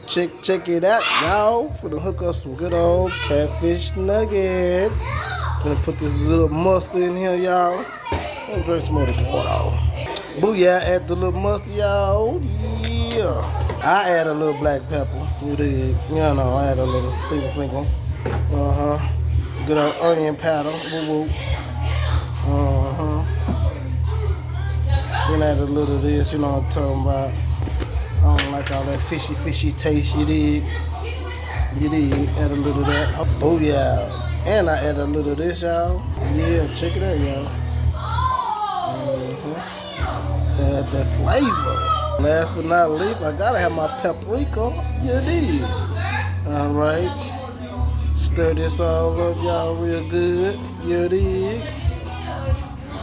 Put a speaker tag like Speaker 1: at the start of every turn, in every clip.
Speaker 1: Check it out, y'all. Finna hook up some good old catfish nuggets. Finna put this little mustard in here, y'all. Let's drink some more of this water. Booyah, add the little mustard, y'all. Yeah. I add a little black pepper. You dig? You know, I add a little sprinkle. Good old onion powder. Woo woo. Then add a little of this, you know what I'm talking about. I don't like all that fishy taste, you dig? You dig? Add a little of that. Oh yeah. And I add a little of this, y'all. Yeah, check it out, y'all. Add that flavor. Last but not least, I gotta have my paprika. You dig? Alright. Stir this all up, y'all, real good. You dig?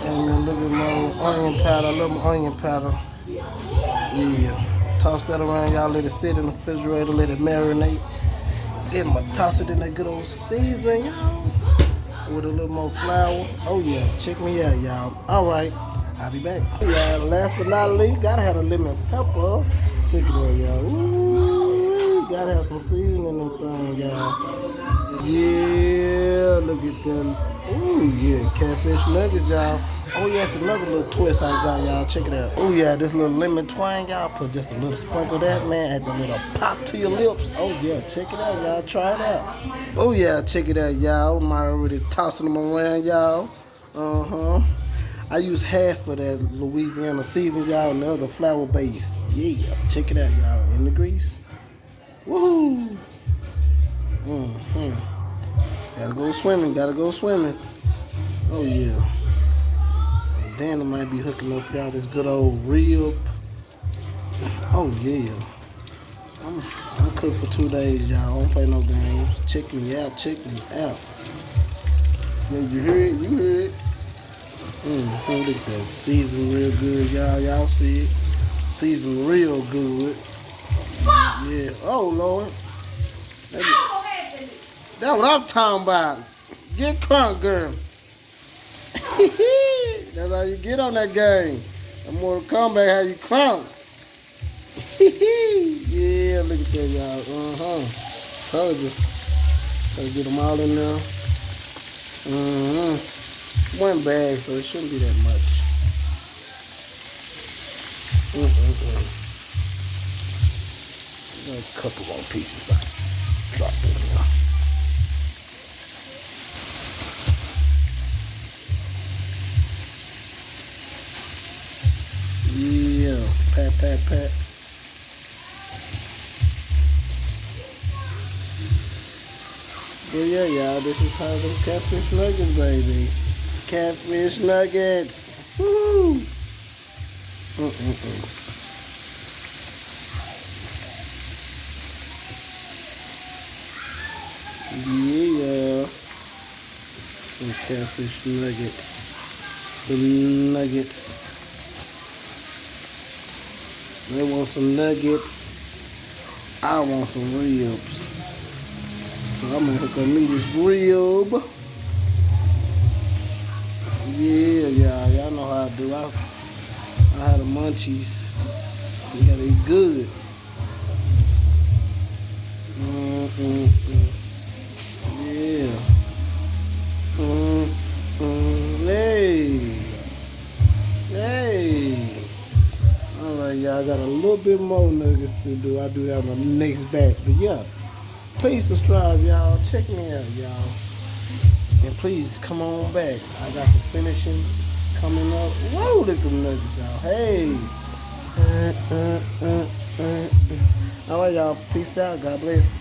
Speaker 1: And a little bit more onion powder, a little onion powder. Yeah. Toss that around, y'all. Let it sit in the refrigerator, let it marinate. Then I'm gonna toss it in that good old seasoning, y'all. With a little more flour. Oh yeah, check me out, y'all. Alright, I'll be back. Yeah, last but not least, gotta have a lemon pepper. Check it out, y'all. Ooh, gotta have some seasoning in the thing, y'all. Yeah, look at them. Ooh, yeah, catfish nuggets, y'all. Oh, yeah, it's another little twist I got, y'all. Check it out. Oh, yeah, this little lemon twang, y'all. Put just a little sprinkle of that, man. Add the little pop to your lips. Oh, yeah, check it out, y'all. Try it out. Oh, yeah, check it out, y'all. I'm already tossing them around, y'all. I use half of that Louisiana seasoning, y'all, and the other flour base. Yeah, check it out, y'all. In the grease. Woohoo! Gotta go swimming. Oh, yeah. Then I might be hooking up y'all this good old rib. Oh yeah. I'm cooked for 2 days, y'all. I don't play no games. Check me out. Yeah, you hear it? Look at that. Season real good, y'all. Y'all see it? Season real good. Yeah. Oh Lord. That's what I'm talking about. Get crunk, girl. That's how you get on that game. The Mortal Kombat, how you crunk. Yeah, look at that, y'all. Told you. Gotta get them all in there. One bag, so it shouldn't be that much. A couple more pieces. I drop it in there. Yeah, pat. Yeah, y'all, this is how them catfish nuggets, baby. Catfish nuggets. Woo! Yeah. Some catfish nuggets. The nuggets. They want some nuggets. I want some ribs. So I'm gonna hook up me this rib. Yeah, y'all know how I do. I had the munchies. You gotta eat good. Yeah. Hey. Alright, y'all, I got a little bit more nuggets to do. I'll do that on the next batch. But yeah, please subscribe, y'all. Check me out, y'all. And please come on back. I got some finishing coming up. Whoa, look at them nuggets, y'all. Hey. Alright, y'all. Peace out. God bless.